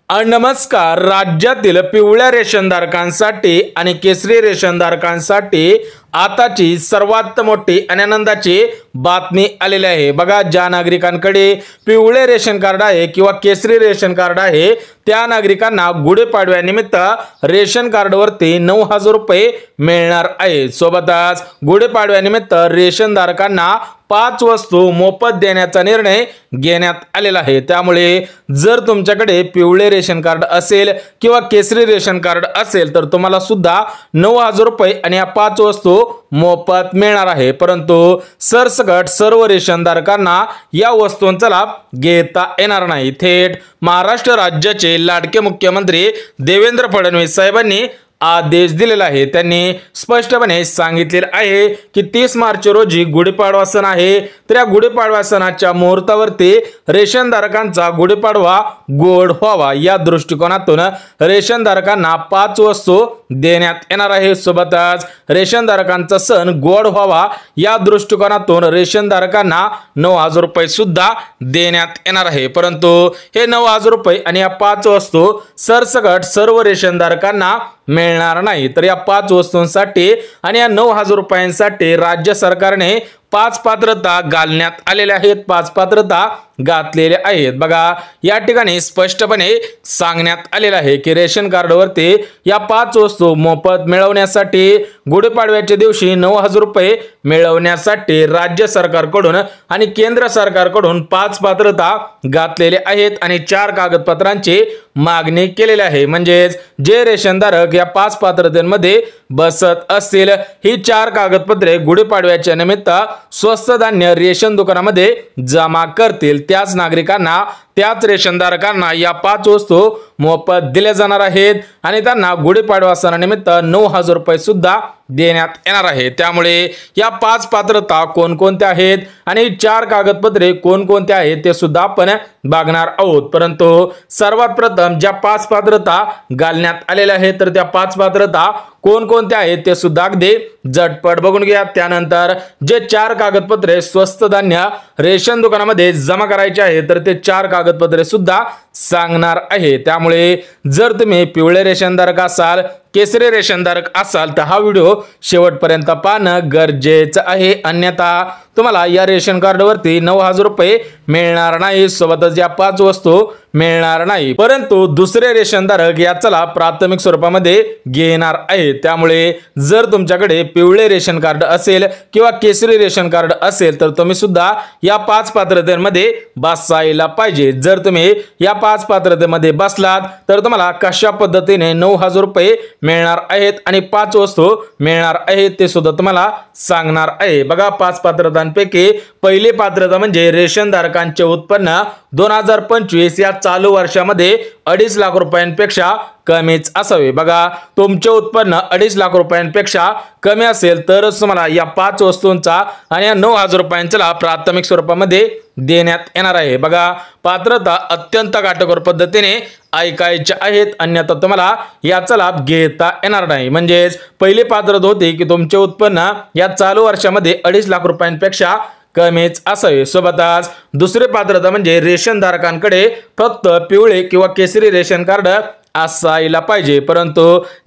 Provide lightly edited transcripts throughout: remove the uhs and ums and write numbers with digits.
नमस्कार। राज्यातील पिवळ्या रेशनधारकांसाठी आणि केसरी रेशनधारकांसाठी आताची सर्वात मोठी आणि आनंदाची बातमी आलेली आहे। बघा, ज्या नागरिकांकडे पिवळे रेशन कार्ड आहे किंवा केसरी रेशन कार्ड आहे त्या नागरिकांना गुढीपाडव्यानिमित्त रेशन कार्डवरती 9,000 रुपये मिळणार आहे। सोबतच गुढीपाडव्यानिमित्त रेशनधारकांना 5 वस्तू मोफत देण्याचा निर्णय घेण्यात आलेला आहे। त्यामुळे जर तुमच्याकडे पिवळे रेशन कार्ड असेल किंवा केसरी रेशन कार्ड असेल तर तुम्हाला सुद्धा 9,000 रुपये आणि 5 वस्तू मोफत मिळणार आहे। परंतु सरसकट सर्व रेशनधारकांना या वस्तूंचा लाभ घेता येणार नाही। थेट महाराष्ट्र राज्याचे लाडके मुख्यमंत्री देवेंद्र फडणवीस साहेबांनी आदेश दिलेला आहे। त्यांनी स्पष्टपणे सांगितलेले आहे की 30 मार्च रोजी गुढीपाडवा सण आहे। तर या गुढीपाडवा सणाच्या मुहूर्तावरती रेशनधारकांचा गुढीपाडवा गोड व्हावा या दृष्टिकोनातून रेशनधारकांना 5 वस्तू देण्यात येणार आहे। सोबतच रेशनधारकांचा सण गोड व्हावा या दृष्टिकोनातून रेशनधारकांना 9,000 रुपये सुद्धा देण्यात येणार आहे। परंतु हे 9,000 रुपये आणि या 5 वस्तू सरसकट सर्व रेशनधारकांना मिळणार नाही। तर या 5 वस्तूंसाठी आणि या 9,000 रुपयांसाठी राज्य सरकारने 5 पात्रता घालण्यात आलेल्या आहेत। 5 पात्रता घातलेल्या आहेत। बघा, या ठिकाणी स्पष्टपणे सांगण्यात आलेलं आहे की रेशन कार्डवरती या 5 वस्तू मोफत मिळवण्यासाठी गुढीपाडव्याच्या दिवशी 9,000 रुपये मिळवण्यासाठी राज्य सरकारकडून आणि केंद्र सरकारकडून 5 पात्रता घातलेले आहेत आणि 4 कागदपत्रांची मागणी केलेली आहे। म्हणजेच जे रेशनधारक या 5 पात्रतेमध्ये बसत असतील ही 4 कागदपत्रे गुढीपाडव्याच्या निमित्त स्वस्त धान्य रेशन दुकानामध्ये जमा करतील त्याच नागरिकांना त्याच रेशनधारकांना या 5 वस्तू मोफत दिल्या जाणार आहेत आणि त्यांना गुढीपाडवा सणानिमित्त 9,000 रुपये सुद्धा देण्यात येणार आहे। त्यामुळे या 5 पात्रता कोणकोणत्या आहेत आणि 4 कागदपत्रे कोणकोणते आहेत ते सुद्धा आपण बघणार आहोत। परंतु सर्वात प्रथम ज्या 5 पात्रता घालण्यात आलेल्या आहेत तर त्या 5 पात्रता कोणकोणत्या आहेत ते सुद्धा अगदी झटपट बघून घ्या। त्यानंतर जे 4 कागदपत्रे स्वस्त धान्य रेशन दुकानामध्ये जमा करायचे आहेत तर ते 4 कागदपत्रे सुद्धा सांगणार आहे। त्यामुळे जर तुम्ही पिवळे रेशनधारक असाल केसरी रेशनधारक असाल तर हा व्हिडिओ शेवटपर्यंत पाहणं गरजेचं आहे। अन्यथा तुम्हाला या रेशन कार्डवरती 9,000 रुपये मिळणार नाही। सोबतच या 5 वस्तू मिळणार नाही। परंतु दुसरे रेशनधारक याचा लाभ प्राथमिक स्वरूपामध्ये घेणार आहेत। त्यामुळे जर तुमच्याकडे पिवळे रेशन कार्ड असेल किंवा केसरी रेशन कार्ड असेल तर तुम्ही सुद्धा या 5 पात्रतेमध्ये बसायला पाहिजे। जर तुम्ही या 5 पात्रतेमध्ये बसलात तर तुम्हाला कशा पद्धतीने 9,000 रुपये मिळणार आहेत आणि 5 वस्तू मिळणार आहेत ते सुद्धा तुम्हाला सांगणार आहे। बघा, 5 पात्रतांपैकी पहिली पात्रता म्हणजे रेशनधारकांचे उत्पन्न 2025 या चालू वर्षामध्ये 2.5 लाख रुपयांपेक्षा कमीच असावे। बघा, तुमचे उत्पन्न 2.5 लाख रुपयांपेक्षा कमी असेल तरच तुम्हाला या 5 वस्तूंचा आणि या 9,000 रुपयांचा लाभ प्राथमिक स्वरूपामध्ये देण्यात येणार आहे। बघा, पात्रता अत्यंत काटेकोर पद्धतीने ऐकायच्या आहेत, अन्यथा तुम्हाला याचा लाभ घेता येणार नाही। म्हणजेच पहिली पात्रता होती की तुमचे उत्पन्न या चालू वर्षामध्ये 2.5 लाख रुपयांपेक्षा कमीच असावे। सोबतच दुसरी पात्रता म्हणजे रेशनधारकांकडे फक्त पिवळे किंवा केसरी रेशन कार्ड असायला पाहिजे। परंतु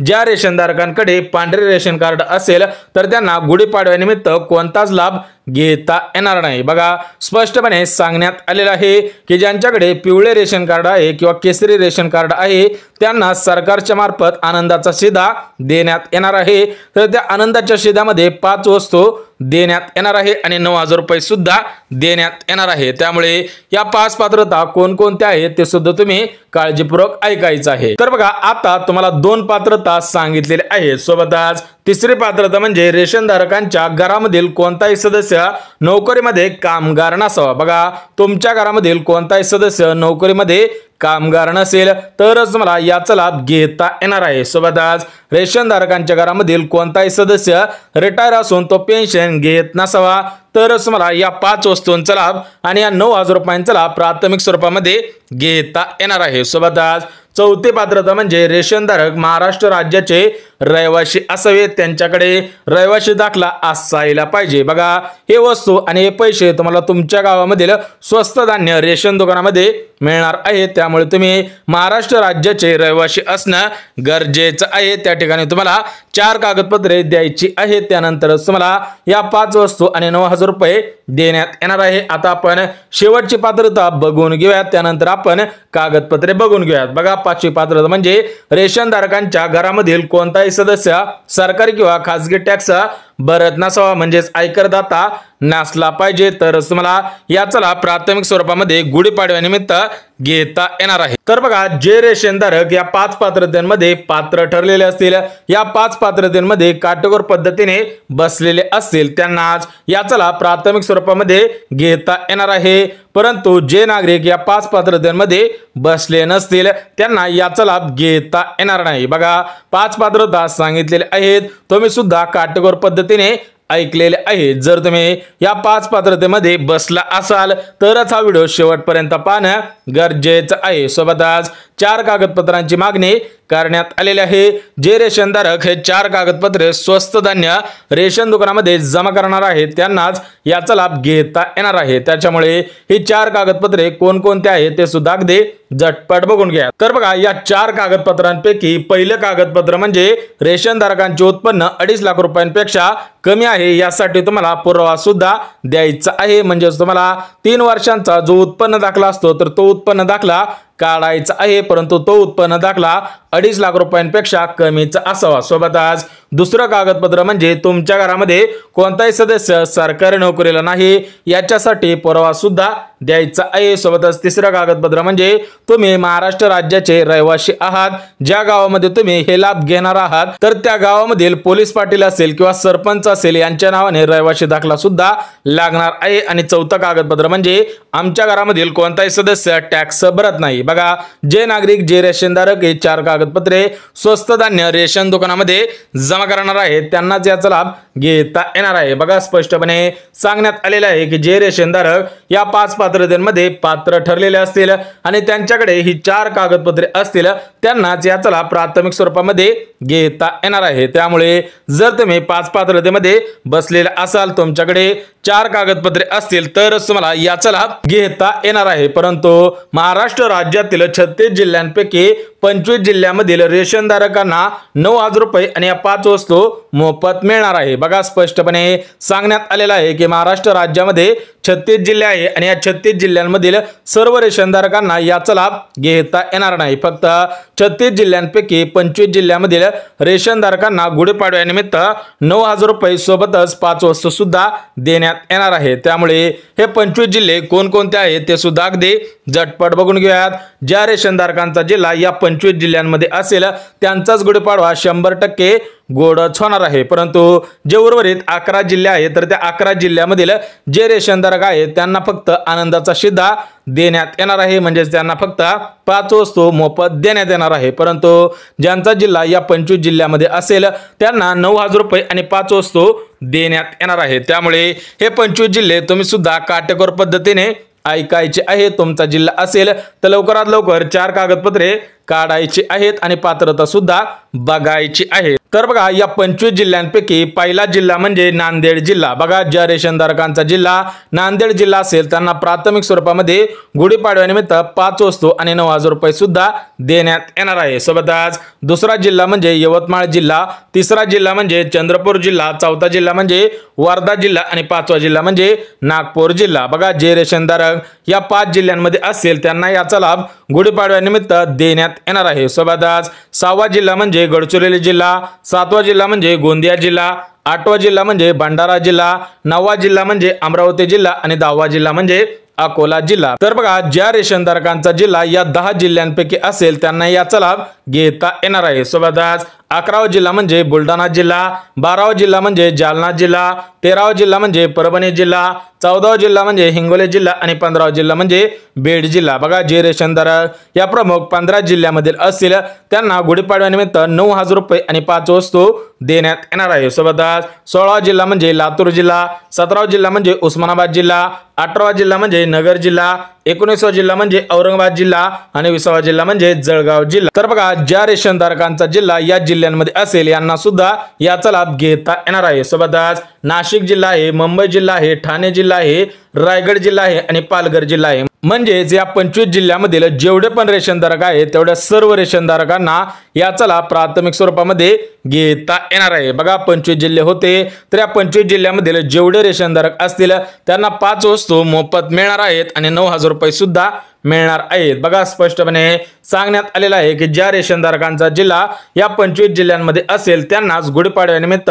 ज्या रेशनधारकांकडे पांढरे रेशन कार्ड असेल तर त्यांना गुढीपाडव्यानिमित्त कोणताच लाभ घेता येणार नाही। बघा, स्पष्टपणे सांगण्यात आलेलं आहे की ज्यांच्याकडे पिवळे रेशन कार्ड आहे किंवा केसरी रेशन कार्ड आहे त्यांना सरकारच्या मार्फत आनंदाचा शिधा देण्यात येणार आहे। तर त्या आनंदाच्या शिधामध्ये 5 वस्तू देण्यात येणार आहे आणि 9,000 रुपये सुद्धा देण्यात येणार आहे। त्यामुळे या 5 पात्रता कोणकोणत्या आहेत ते सुद्धा तुम्ही काळजीपूर्वक ऐकायचं आहे। तर बघा, आता तुम्हाला 2 पात्रता सांगितलेले आहेत। सोबतच तिसरी पात्रता म्हणजे रेशनधारकांच्या घरामधील कोणताही सदस्य नोकरीमध्ये कामगार नसावा। बघा, तुमच्या घरामधील कोणताही सदस्य नोकरीमध्ये कामगार नसेल तरच तुम्हाला याचा लाभ घेता येणार आहे। सोबतच रेशनधारकांच्या घरामधील कोणताही सदस्य रिटायर असून तो पेन्शन घेत नसावा तरच तुम्हाला या 5 वस्तूंचा लाभ आणि या 9,000 रुपयांचा लाभ प्राथमिक स्वरूपामध्ये घेता येणार आहे। सोबतच चौथी पात्रता म्हणजे रेशनधारक महाराष्ट्र राज्याचे रहिवासी असावे, त्यांच्याकडे रहिवासी दाखला असायला पाहिजे। बघा हे वस्तू आणि हे पैसे तुम्हाला तुमच्या गावामधील स्वस्त धान्य रेशन दुकानामध्ये मिळणार आहे, त्यामुळे तुम्ही महाराष्ट्र राज्याचे रहिवासी असणं गरजेचं आहे। त्या ठिकाणी तुम्हाला 4 कागदपत्रे द्यायची आहेत, त्यानंतरच तुम्हाला या 5 वस्तू आणि 9,000 रुपये देण्यात येणार आहे। आता आपण शेवटची पात्रता बघून घेऊयात, त्यानंतर आपण कागदपत्रे बघून घेऊयात। बघा 5वी पात्रता म्हणजे रेशनधारकांच्या घरामधील कोणताही सदस्य सरकारी किंवा खासगी टॅक्स भरत नसावा, म्हणजेच आयकरदाता नसला पाहिजे, तर तुम्हाला याचा प्राथमिक स्वरूपामध्ये गुढीपाडव्यानिमित्त घेता येणार आहे। तर बघा जे रेशनधारक या 5 पात्रतेमध्ये पात्र ठरलेले असतील, या 5 पात्रतेमध्ये काटेकोर पद्धतीने बसलेले असतील, त्यांनाच याचा प्राथमिक स्वरूपामध्ये घेता येणार आहे। परंतु जे नागरिक या 5 पात्रतेमध्ये बसले नसतील त्यांना याचा लाभ घेता येणार नाही। बघा 5 पात्रता सांगितलेले आहेत, तुम्ही सुद्धा काटेकोर पद्धतीने ऐकलेले आहे। जर तुम्ही या 5 पात्रतेमध्ये बसला असाल तरच हा व्हिडिओ शेवटपर्यंत पाहणं गरजेचं आहे। सोबतच 4 कागदपत्रांची मागणी करण्यात आलेली आहे। जे रेशनधारक हे 4 कागदपत्रे स्वस्त धान्य रेशन दुकानामध्ये जमा करणार आहेत त्यांनाच याचा लाभ घेता येणार आहे। त्याच्यामुळे ही 4 कागदपत्रे कोणकोणते आहेत ते सुद्धा अगदी झटपट बघून घ्या। तर बघा या 4 कागदपत्रांपैकी पहिलं कागदपत्र म्हणजे रेशनधारकांचे उत्पन्न 2.5 लाख रुपयांपेक्षा कमी आहे, यासाठी तुम्हाला पुरावा सुद्धा द्यायचा आहे। म्हणजे तुम्हाला 3 वर्षांचा जो उत्पन्न दाखला असतो तर तो उत्पन्न दाखला काढायचा आहे, परंतु तो उत्पन्न दाखला 2.5 लाख रुपयांपेक्षा कमीचा असावा। सोबतच दुसरं कागदपत्र म्हणजे तुमच्या घरामध्ये कोणताही सदस्य सरकारी नोकरीला नाही, याच्यासाठी पुरावा सुद्धा द्यायचा आहे। सोबतच तिसरं कागदपत्र म्हणजे तुम्ही महाराष्ट्र राज्याचे रहिवासी आहात, ज्या गावामध्ये तुम्ही हे लाभ घेणार आहात तर त्या गावामधील पोलीस पाटील असेल किंवा सरपंच असेल यांच्या नावाने रहिवासी दाखला सुद्धा लागणार आहे। आणि चौथं कागदपत्र म्हणजे आमच्या घरामधील कोणताही सदस्य टॅक्स भरत नाही। बघा जे नागरिक जे रेशनधारक हे 4 कागदपत्रे स्वस्त धान्य रेशन दुकानामध्ये जमा करणार आहेत त्यांनाच याचा लाभ घेता येणार आहे। बघा स्पष्टपणे सांगण्यात आलेले आहे की जे रेशनधारक या 5 पात्रतेमध्ये पात्र ठरलेले असतील आणि त्यांच्याकडे ही 4 कागदपत्रे असतील त्यांनाच याचा लाभ प्राथमिक स्वरूपामध्ये घेता येणार आहे। त्यामुळे जर तुम्ही 5 पात्रतेमध्ये बसलेले असाल, तुमच्याकडे 4 कागदपत्रे असतील तर तुम्हाला याचा लाभ घेता येणार आहे। परंतु महाराष्ट्र राज्यातील 36 जिल्ह्यांपैकी 25 जिल्ह्यामधील रेशनधारकांना 9,000 रुपये आणि या 5 वस्तू मोफत मिळणार आहे। बघा स्पष्टपणे सांगण्यात आलेलं आहे की महाराष्ट्र राज्यामध्ये 36 जिल्हे आहे आणि या 36 जिल्ह्यांमधील सर्व रेशनधारकांना याचा लाभ घेता येणार नाही। फक्त 36 जिल्ह्यांपैकी 25 जिल्ह्यामधील रेशनधारकांना गुढीपाडव्यानिमित्त 9,000 रुपये सोबतच 5 वस्तू सुद्धा देण्यात येणार आहे। त्यामुळे हे 25 जिल्हे कोणकोणते आहेत ते सुद्धा अगदी झटपट बघून घेऊयात। ज्या रेशनधारकांचा जिल्हा या 25 जिल्ह्यांमध्ये असेल त्यांचाच गुढीपाडवा 100% गोडच होणार आहे। परंतु जे उर्वरित 11 जिल्हे आहेत तर त्या 11 जिल्ह्यामधील जे रेशनधारक आहेत त्यांना फक्त आनंदाचा शिधा देण्यात येणार आहे, म्हणजे त्यांना फक्त 5 वस्तू मोफत देण्यात येणार आहे। परंतु ज्यांचा जिल्हा या 25 जिल्ह्यामध्ये असेल त्यांना 9,000 रुपये आणि 5 वस्तू देण्यात येणार आहे। त्यामुळे हे 25 जिल्हे तुम्ही सुद्धा काटेकोर पद्धतीने ऐकायचे आहे। तुमचा जिल्हा असेल तर लवकरात लवकर 4 कागदपत्रे काढायची आहेत आणि पात्रता सुद्धा बघायची आहे। तर बघा या 25 जिल्ह्यांपैकी पहिला जिल्हा म्हणजे नांदेड जिल्हा। बघा ज्या रेशनधारकांचा जिल्हा नांदेड जिल्हा असेल त्यांना प्राथमिक स्वरूपामध्ये गुढीपाडव्यानिमित्त 5 वस्तू आणि 9,000 रुपये सुद्धा देण्यात येणार आहे। सोबतच दुसरा जिल्हा म्हणजे यवतमाळ जिल्हा, तिसरा जिल्हा म्हणजे चंद्रपूर जिल्हा, चौथा जिल्हा म्हणजे वर्धा जिल्हा आणि 5वा जिल्हा म्हणजे नागपूर जिल्हा। बघा जे रेशनधारक या 5 जिल्ह्यांमध्ये असेल त्यांना याचा लाभ गुढीपाडव्यानिमित्त देण्यात येणार आहे। सोबतच 6वा जिल्हा म्हणजे गडचिरोली जिल्हा, 7वा जिल्हा म्हणजे गोंदिया जिल्हा, 8वा जिल्हा म्हणजे भंडारा जिल्हा, 9वा जिल्हा म्हणजे अमरावती जिल्हा आणि 10वा जिल्हा म्हणजे अकोला जिल्हा। तर बघा ज्या रेशनधारकांचा जिल्हा या 10 जिल्ह्यांपैकी असेल त्यांना याचा लाभ घेता येणार आहे। सोबतच 11वा जिल्हा म्हणजे बुलढाणा जिल्हा, 12वा जिल्हा म्हणजे जालना जिल्हा, 13वा जिल्हा म्हणजे परभणी जिल्हा, 14वा जिल्हा म्हणजे हिंगोली जिल्हा आणि 15वा जिल्हा म्हणजे बीड जिल्हा। बघा जे रेशनधारक या प्रमुख 15 जिल्ह्यामधील असतील त्यांना गुढीपाडव्यानिमित्त 9,000 रुपये आणि 5 वस्तू देण्यात येणार आहे। सोबतच 16वा जिल्हा म्हणजे लातूर जिल्हा, 17वा जिल्हा म्हणजे उस्मानाबाद जिल्हा, 18वा जिल्हा म्हणजे नगर जिल्हा, 19वा जिल्हा म्हणजे औरंगाबाद जिल्हा आणि 20वा जिल्हा म्हणजे जळगाव जिल्हा। तर बघा ज्या रेशन धारकांचा जिल्हा या जिल्ह्यांमध्ये असेल यांना सुद्धा याचा लाभ घेता येणार आहे। सोबतच नाशिक जिल्हा आहे, मुंबई जिल्हा आहे, ठाणे जिल्हा आहे, रायगड जिल्हा आहे आणि पालघर जिल्हा आहे। म्हणजे या 25 जिल्ह्यामधील जेवढे पण रेशनधारक आहेत तेवढ्या सर्व रेशनधारकांना याचा लाभ प्राथमिक स्वरूपामध्ये घेता येणार आहे। बघा 25 जिल्हे होते, तर या 25 जिल्ह्यामधील जेवढे रेशनधारक असतील त्यांना 5 वस्तू मोफत मिळणार आहेत आणि 9,000 रुपये सुद्धा मिळणार आहेत। बघा स्पष्टपणे सांगण्यात आलेलं आहे की ज्या रेशनधारकांचा जिल्हा या 25 जिल्ह्यांमध्ये असेल त्यांनाच गुढीपाडव्यानिमित्त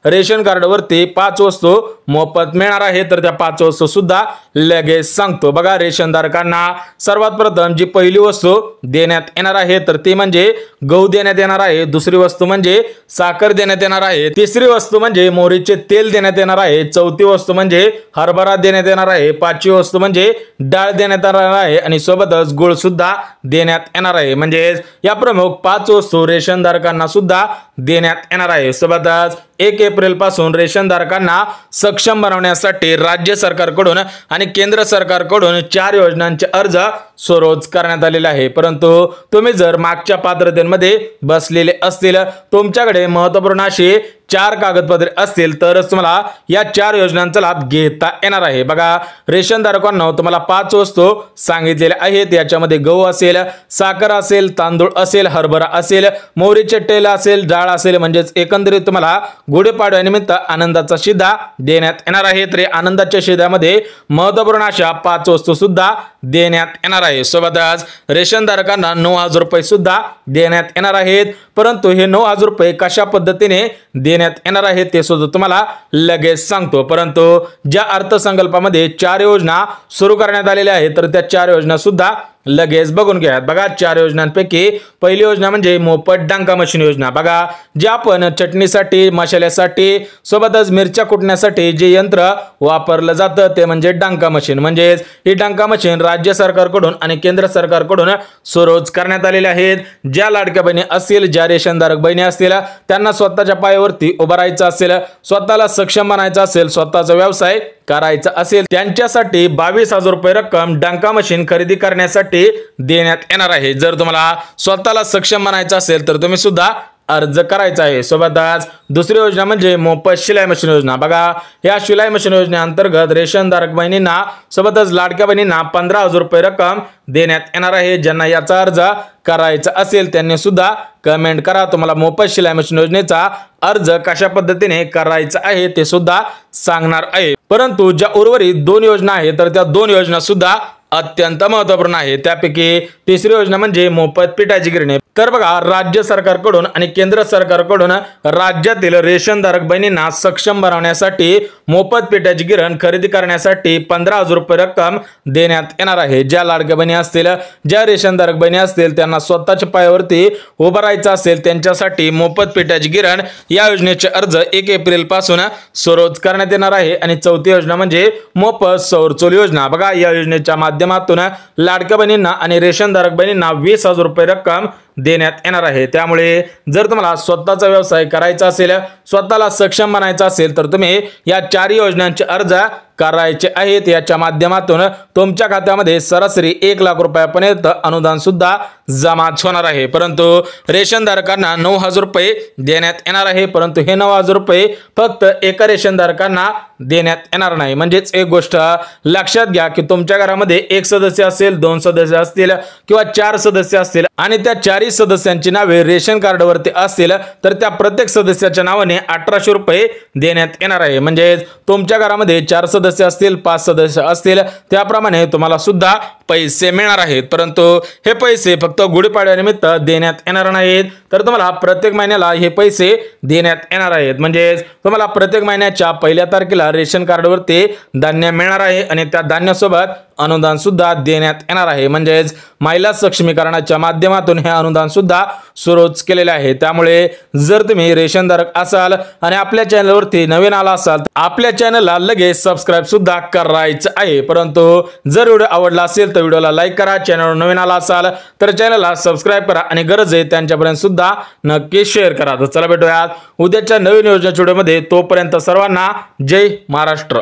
रेशन कार्डवरती 5 वस्तू मोफत मिळणार आहे। तर त्या 5 वस्तू सुद्धा लगेच सांगतो। बघा रेशनधारकांना सर्वात प्रथम जी पहिली वस्तू देण्यात येणार आहे तर ती म्हणजे गहू देण्यात येणार आहे, दुसरी वस्तू म्हणजे साखर देण्यात येणार आहे, तिसरी वस्तू म्हणजे मोहरीचे तेल देण्यात येणार आहे, चौथी वस्तू म्हणजे हरभरा देण्यात येणार आहे, पाचवी वस्तू म्हणजे डाळ देण्यात येणार आहे आणि सोबतच गुळ सुद्धा देण्यात येणार आहे। म्हणजे या प्रमुख 5 वस्तू रेशनधारकांना सुद्धा देण्यात येणार आहे। सोबतच 1 एप्रिल पासून रेशनधारकांना सक्षम बनवण्यासाठी राज्य सरकारकडून आणि केंद्र सरकारकडून 4 योजनांचे अर्ज सुरू करण्यात आलेले आहे। परंतु तुम्ही जर मागच्या पात्रतेमध्ये बसलेले असतील, तुमच्याकडे महत्त्वपूर्ण अशी 4 कागदपत्रे असतील तरच तुम्हाला या 4 योजनांचा लाभ घेता येणार आहे। बघा रेशनधारकांना तुम्हाला 5 वस्तू सांगितलेल्या आहेत। याच्यामध्ये गहू असेल, साखर असेल, तांदूळ असेल, हरभरा असेल, मोहरीचे तेल असेल, डाळ असेल, म्हणजेच एकंदरीत तुम्हाला गुढीपाडव्यानिमित्त आनंदाचा शिधा देण्यात येणार आहे। तर आनंदाच्या शिध्यामध्ये महत्त्वपूर्ण अशा 5 वस्तू सुद्धा देण्यात येणार आहे। सोबतच रेशनधारकांना 9,000 रुपये सुद्धा देण्यात येणार आहेत। परंतु हे 9,000 रुपये कशा पद्धतीने देण्यात येणार आहे ते सुद्धा तुम्हाला लगेच सांगतो। परंतु ज्या अर्थसंकल्पामध्ये 4 योजना सुरू करण्यात आलेल्या आहेत तर त्या 4 योजना सुद्धा लगेच बघून घ्या। बघा 4 योजनांपैकी पहिली योजना म्हणजे मोफत डांका मशीन योजना। बघा जे आपण चटणीसाठी, मसाल्यासाठी, सोबतच मिरच्या कुटण्यासाठी जे यंत्र वापरलं जातं ते म्हणजे डांका मशीन। म्हणजेच ही डांका मशीन राज्य सरकारकडून आणि केंद्र सरकारकडून सुरू करण्यात आलेली आहेत। ज्या लाडक्या बहिणी असतील, ज्या रेशनधारक बहिणी असतील त्यांना स्वतःच्या पायावरती उभं राहायचं असेल, स्वतःला सक्षम बनायचं असेल, स्वतःचा व्यवसाय करायचा असेल त्यांच्यासाठी 22,000 रुपये रक्कम डांका मशीन खरेदी करण्यासाठी देण्यात येणार आहे। जर तुम्हाला स्वतःला सक्षम बनायचं असेल तर तुम्ही सुद्धा अर्ज करायचा आहे। सोबतच दुसरी योजना म्हणजे मोफत शिलाई मशीन योजना। बघा या शिलाई मशीन योजनेअंतर्गत रेशनधारक बहिणींना सोबतच लाडक्या बहिणींना 15,000 रुपये रक्कम देण्यात येणार आहे। ज्यांना याचा अर्ज करायचा असेल त्यांनी सुद्धा कमेंट करा, तुम्हाला मोफत शिलाई मशीन योजनेचा अर्ज कशा पद्धतीने करायचा आहे ते सुद्धा सांगणार आहे। परंतु ज्या उर्वरित 2 योजना आहेत तर त्या 2 योजना सुद्धा अत्यंत महत्त्वपूर्ण आहे। त्यापैकी तिसरी योजना म्हणजे मोफत पिठाची गिरणी। तर बघा राज्य सरकारकडून आणि केंद्र सरकारकडून राज्यातील रेशनधारक बहिणींना सक्षम बनवण्यासाठी मोफत पिठाची गिरण खरेदी करण्यासाठी 15,000 रुपये रक्कम देण्यात येणार आहे। ज्या लाडक्या बहिणी असतील, ज्या रेशनधारक बहिणी असतील त्यांना स्वतःच्या पायावरती उभं राहायचं असेल त्यांच्यासाठी मोफत पिठाची गिरण या योजनेचे अर्ज 1 एप्रिल पासून सुरू करण्यात येणार आहे। आणि चौथी योजना म्हणजे मोफत सौर चूल योजना। बघा या योजनेच्या माध्यमातून लाडक्या बहिणींना आणि रेशनधारक बहिणींना 20,000 रुपये रक्कम देण्यात येणार आहे। त्यामुळे जर तुम्हाला स्वतःचा व्यवसाय करायचा असेल, स्वतःला सक्षम बनायचं असेल तर तुम्ही या 4 योजनांचे अर्ज करायचे आहेत। याच्या माध्यमातून तुमच्या खात्यामध्ये सरासरी 1 लाख रुपयापर्यंत अनुदान सुद्धा जमा होणार आहे। परंतु रेशनधारकांना 9,000 रुपये देण्यात येणार आहे। परंतु हे 9,000 रुपये फक्त एका रेशनधारकांना देण्यात येणार नाही। म्हणजेच एक गोष्ट लक्षात घ्या की तुमच्या घरामध्ये 1 सदस्य असेल, 2 सदस्य असतील किंवा 4 सदस्य असतील आणि त्या 4 सदस्यांची नावे रेशन कार्डवरती असतील तर त्या प्रत्येक सदस्याच्या नावाने 1,800 रुपये देण्यात येणार आहे। म्हणजे तुमच्या घरामध्ये 4 सदस्य असतील, 5 सदस्य असतील त्याप्रमाणे तुम्हाला सुद्धा पैसे मिळणार आहेत। परंतु हे पैसे फक्त गुढीपाडव्यानिमित्त देण्यात येणार नाहीत, तर तुम्हाला प्रत्येक महिन्याला हे पैसे देण्यात येणार आहेत। म्हणजे तुम्हाला प्रत्येक महिन्याच्या 1 तारखेला रेशन कार्डवरती धान्य मिळणार आहे आणि त्या धान्यासोबत अनुदान सुद्धा देण्यात येणार आहे। म्हणजेच महिला सक्षमीकरणाच्या माध्यमातून हे अनुदान सुद्धा सुरूच केलेले आहे। त्यामुळे जर तुम्ही रेशनधारक असाल आणि आपल्या चॅनलवरती नवीन आला असाल तर आपल्या चॅनलला लगेच सबस्क्राइब सुद्धा करायचं आहे। परंतु जर व्हिडिओ आवडला असेल तर व्हिडिओला लाईक करा, चॅनलवर नवीन आला असाल तर चॅनलला सबस्क्राइब करा आणि गरज आहे त्यांच्यापर्यंत सुद्धा नक्की शेअर करा। तर चला भेटूयात उद्याच्या नवीन योजनेच्या व्हिडिओमध्ये। तोपर्यंत सर्वांना जय महाराष्ट्र।